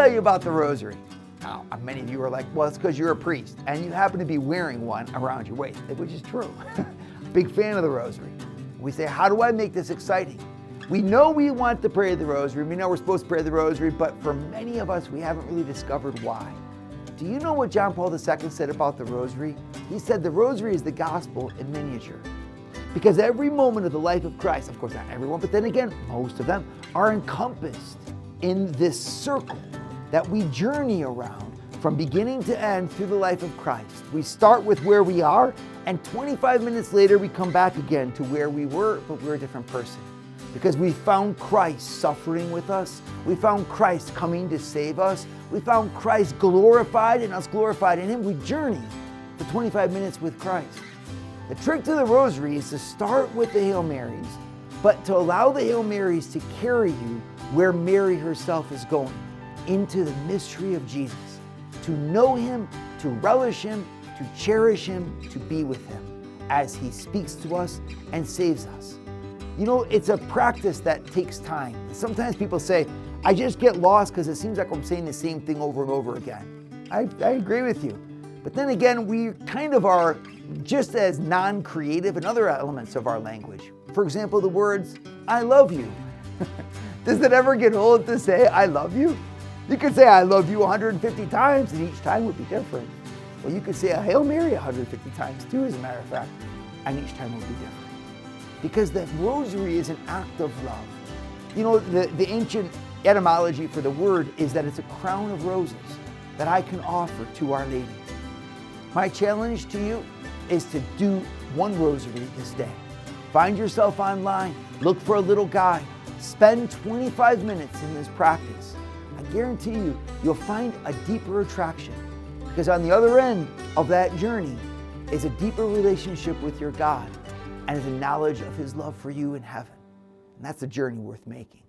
tell you about the Rosary. Now, many of you are like, well, it's because you're a priest and you happen to be wearing one around your waist, which is true. Big fan of the Rosary. We say, how do I make this exciting? We know we want to pray the Rosary. We know we're supposed to pray the Rosary, but for many of us, we haven't really discovered why. Do you know what John Paul II said about the Rosary? He said the Rosary is the gospel in miniature. Because every moment of the life of Christ, of course not everyone, but then again, most of them, are encompassed in this circle that we journey around from beginning to end through the life of Christ. We start with where we are, and 25 minutes later we come back again to where we were, but we're a different person. Because we found Christ suffering with us, we found Christ coming to save us, we found Christ glorified and us glorified in Him. We journey for 25 minutes with Christ. The trick to the Rosary is to start with the Hail Marys, but to allow the Hail Marys to carry you where Mary herself is going, into the mystery of Jesus, to know Him, to relish Him, to cherish Him, to be with Him as He speaks to us and saves us. You know, it's a practice that takes time. Sometimes people say, I just get lost because it seems like I'm saying the same thing over and over again. I agree with you. But then again, we kind of are just as non-creative in other elements of our language. For example, the words, I love you. Does it ever get old to say, I love you? You could say, I love you 150 times, and each time would be different. Well, you could say a Hail Mary 150 times too, as a matter of fact, and each time would be different. Because the Rosary is an act of love. You know, the ancient etymology for the word is that it's a crown of roses that I can offer to Our Lady. My challenge to you is to do one Rosary this day. Find yourself online, look for a little guide, spend 25 minutes in this practice. I guarantee you, you'll find a deeper attraction, because on the other end of that journey is a deeper relationship with your God and is a knowledge of His love for you in heaven. And that's a journey worth making.